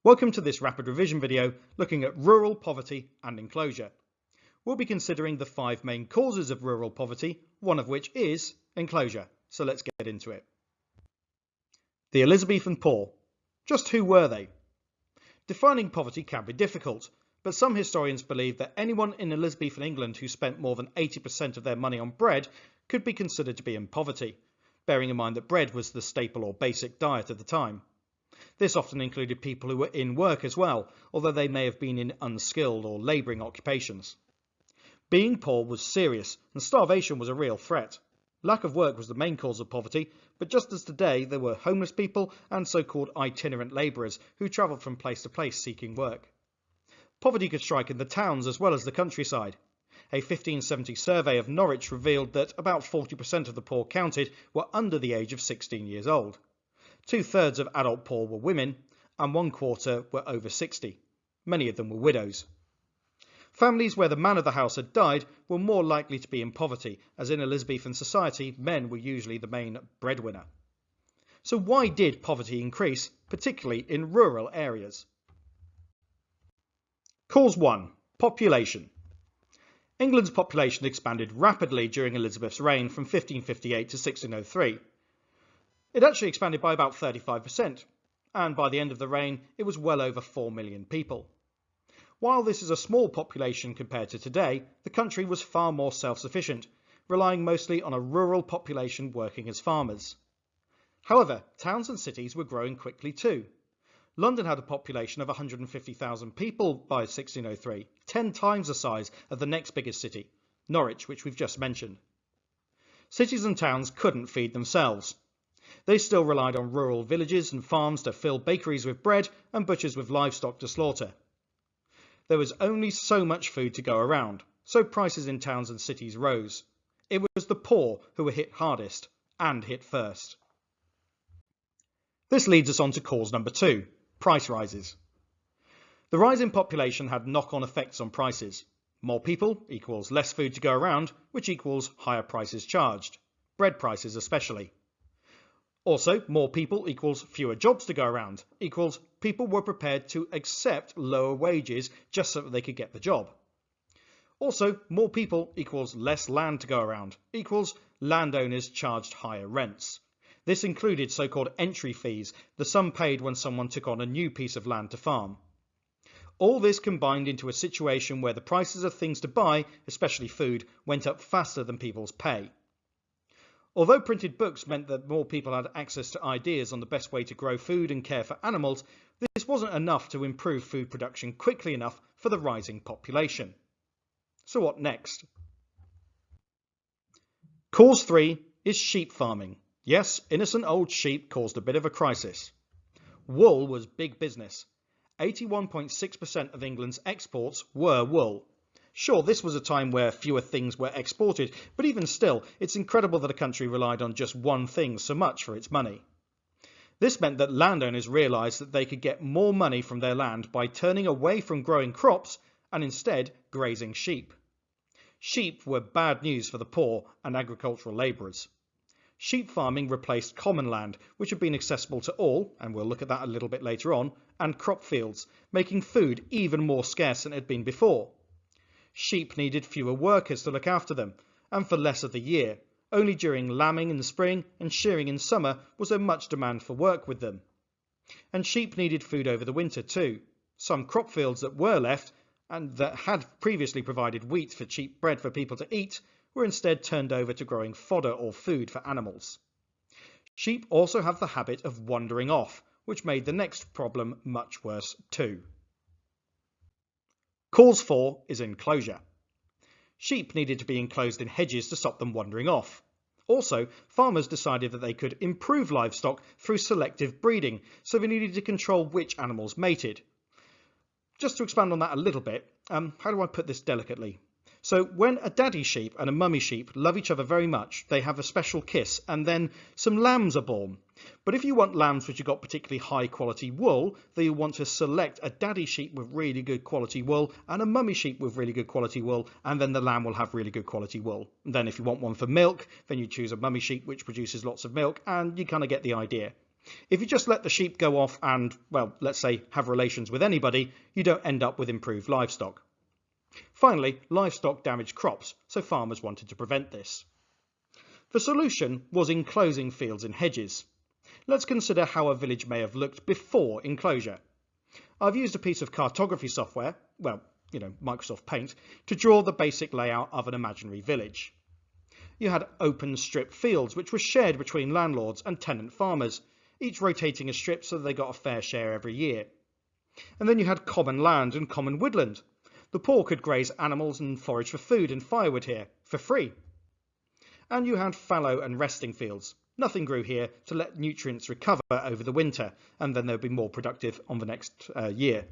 Welcome to this rapid revision video looking at rural poverty and enclosure. We'll be considering the 5 main causes of rural poverty, one of which is enclosure. So let's get into it. The Elizabethan poor. Just who were they? Defining poverty can be difficult, but some historians believe that anyone in Elizabethan England who spent more than 80% of their money on bread could be considered to be in poverty, bearing in mind that bread was the staple or basic diet of the time. This often included people who were in work as well, although they may have been in unskilled or labouring occupations. Being poor was serious, and starvation was a real threat. Lack of work was the main cause of poverty, but just as today there were homeless people and so-called itinerant labourers who travelled from place to place seeking work. Poverty could strike in the towns as well as the countryside. A 1570 survey of Norwich revealed that about 40% of the poor counted were under the age of 16 years old. 2/3 of adult poor were women, and 1/4 were over 60. Many of them were widows. Families where the man of the house had died were more likely to be in poverty, as in Elizabethan society, men were usually the main breadwinner. So why did poverty increase, particularly in rural areas? Cause 1. Population. England's population expanded rapidly during Elizabeth's reign from 1558 to 1603. It actually expanded by about 35%, and by the end of the reign it was well over 4 million people. While this is a small population compared to today, the country was far more self-sufficient, relying mostly on a rural population working as farmers. However, towns and cities were growing quickly too. London had a population of 150,000 people by 1603, 10 times the size of the next biggest city, Norwich, which we've just mentioned. Cities and towns couldn't feed themselves. They still relied on rural villages and farms to fill bakeries with bread and butchers with livestock to slaughter. There was only so much food to go around, so prices in towns and cities rose. It was the poor who were hit hardest and hit first. This leads us on to cause number 2, price rises. The rise in population had knock-on effects on prices. More people equals less food to go around, which equals higher prices charged, bread prices especially. Also, more people equals fewer jobs to go around, equals people were prepared to accept lower wages just so that they could get the job. Also, more people equals less land to go around, equals landowners charged higher rents. This included so-called entry fees, the sum paid when someone took on a new piece of land to farm. All this combined into a situation where the prices of things to buy, especially food, went up faster than people's pay. Although printed books meant that more people had access to ideas on the best way to grow food and care for animals, this wasn't enough to improve food production quickly enough for the rising population. So what next? Cause 3 is sheep farming. Yes, innocent old sheep caused a bit of a crisis. Wool was big business. 81.6% of England's exports were wool. Sure, this was a time where fewer things were exported, but even still, it's incredible that a country relied on just one thing so much for its money. This meant that landowners realised that they could get more money from their land by turning away from growing crops and instead grazing sheep. Sheep were bad news for the poor and agricultural labourers. Sheep farming replaced common land, which had been accessible to all, and we'll look at that a little bit later on, and crop fields, making food even more scarce than it had been before. Sheep needed fewer workers to look after them, and for less of the year. Only during lambing in the spring and shearing in summer was there much demand for work with them. And sheep needed food over the winter too. Some crop fields that were left, and that had previously provided wheat for cheap bread for people to eat, were instead turned over to growing fodder or food for animals. Sheep also have the habit of wandering off, which made the next problem much worse too. Cause 4 is enclosure. Sheep needed to be enclosed in hedges to stop them wandering off. Also, farmers decided that they could improve livestock through selective breeding, so they needed to control which animals mated. Just to expand on that a little bit, how do I put this delicately? So when a daddy sheep and a mummy sheep love each other very much, they have a special kiss, and then some lambs are born. But if you want lambs which have got particularly high quality wool, then you want to select a daddy sheep with really good quality wool and a mummy sheep with really good quality wool, and then the lamb will have really good quality wool. And then if you want one for milk, then you choose a mummy sheep which produces lots of milk, and you kind of get the idea. If you just let the sheep go off and, well, let's say have relations with anybody, you don't end up with improved livestock. Finally, livestock damaged crops, so farmers wanted to prevent this. The solution was enclosing fields in hedges. Let's consider how a village may have looked before enclosure. I've used a piece of cartography software, well, Microsoft Paint, to draw the basic layout of an imaginary village. You had open strip fields which were shared between landlords and tenant farmers, each rotating a strip so they got a fair share every year. And then you had common land and common woodland. The poor could graze animals and forage for food and firewood here, for free. And you had fallow and resting fields. Nothing grew here to let nutrients recover over the winter, and then they'll be more productive on the next year.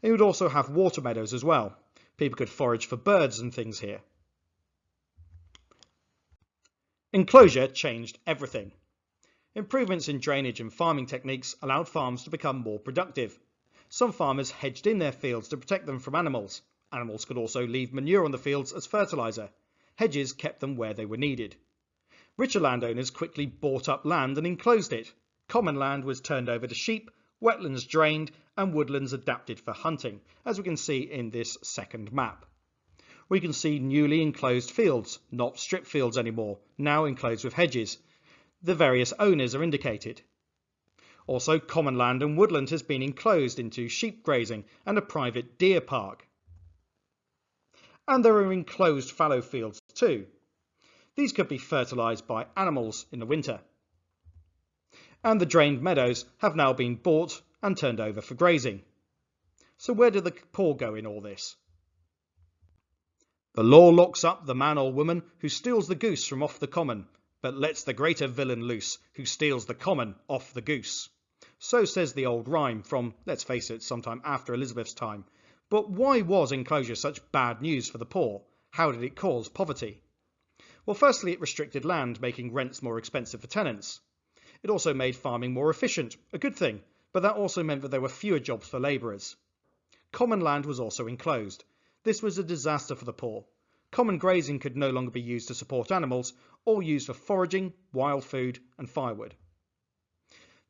And you would also have water meadows as well. People could forage for birds and things here. Enclosure changed everything. Improvements in drainage and farming techniques allowed farms to become more productive. Some farmers hedged in their fields to protect them from animals. Animals could also leave manure on the fields as fertiliser. Hedges kept them where they were needed. Richer landowners quickly bought up land and enclosed it. Common land was turned over to sheep, wetlands drained, and woodlands adapted for hunting, as we can see in this second map. We can see newly enclosed fields, not strip fields anymore, now enclosed with hedges. The various owners are indicated. Also, common land and woodland has been enclosed into sheep grazing and a private deer park. And there are enclosed fallow fields too. These could be fertilised by animals in the winter. And the drained meadows have now been bought and turned over for grazing. So where do the poor go in all this? The law locks up the man or woman who steals the goose from off the common, but lets the greater villain loose who steals the common off the goose. So says the old rhyme from, let's face it, sometime after Elizabeth's time. But why was enclosure such bad news for the poor? How did it cause poverty? Well, firstly, it restricted land, making rents more expensive for tenants. It also made farming more efficient, a good thing, but that also meant that there were fewer jobs for labourers. Common land was also enclosed. This was a disaster for the poor. Common grazing could no longer be used to support animals, or used for foraging, wild food and firewood.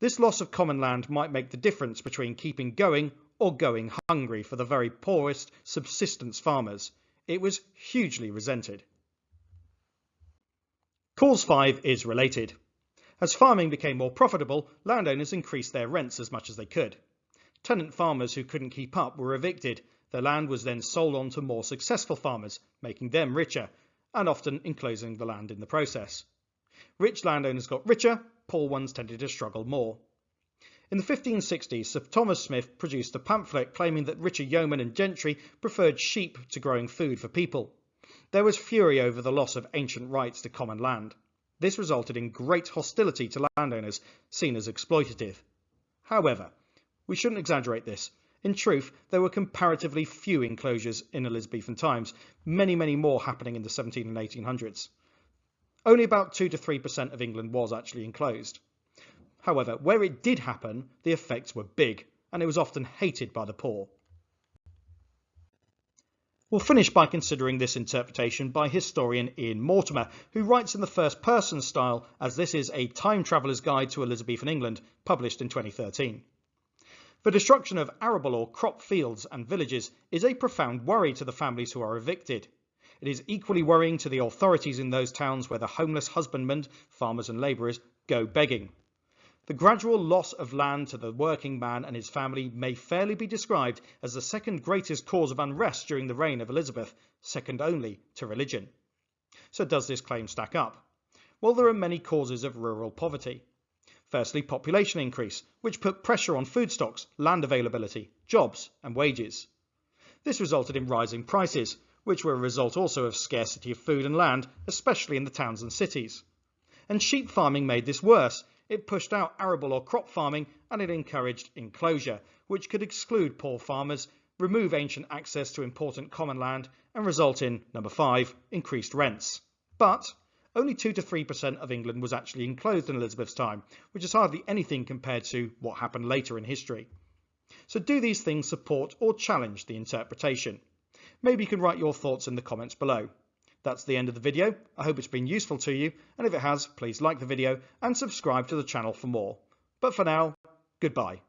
This loss of common land might make the difference between keeping going or going hungry for the very poorest subsistence farmers. It was hugely resented. Cause 5 is related. As farming became more profitable, landowners increased their rents as much as they could. Tenant farmers who couldn't keep up were evicted. Their land was then sold on to more successful farmers, making them richer, and often enclosing the land in the process. Rich landowners got richer, poor ones tended to struggle more. In the 1560s, Sir Thomas Smith produced a pamphlet claiming that richer yeomen and gentry preferred sheep to growing food for people. There was fury over the loss of ancient rights to common land. This resulted in great hostility to landowners, seen as exploitative. However, we shouldn't exaggerate this. In truth, there were comparatively few enclosures in Elizabethan times, many more happening in the 1700s and 1800s. Only about 2 to 3% of England was actually enclosed. However, where it did happen, the effects were big, and it was often hated by the poor. We'll finish by considering this interpretation by historian Ian Mortimer, who writes in the first person style, as this is a time traveller's guide to Elizabethan England, published in 2013. The destruction of arable or crop fields and villages is a profound worry to the families who are evicted. It is equally worrying to the authorities in those towns where the homeless husbandmen, farmers and labourers, go begging. The gradual loss of land to the working man and his family may fairly be described as the second greatest cause of unrest during the reign of Elizabeth, second only to religion. So does this claim stack up? Well, there are many causes of rural poverty. Firstly, population increase, which put pressure on food stocks, land availability, jobs and wages. This resulted in rising prices, which were a result also of scarcity of food and land, especially in the towns and cities. And sheep farming made this worse. It pushed out arable or crop farming, and it encouraged enclosure, which could exclude poor farmers, remove ancient access to important common land, and result in, number 5, increased rents. But only 2 to 3% of England was actually enclosed in Elizabeth's time, which is hardly anything compared to what happened later in history. So do these things support or challenge the interpretation? Maybe you can write your thoughts in the comments below. That's the end of the video. I hope it's been useful to you, and if it has, please like the video and subscribe to the channel for more. But for now, goodbye.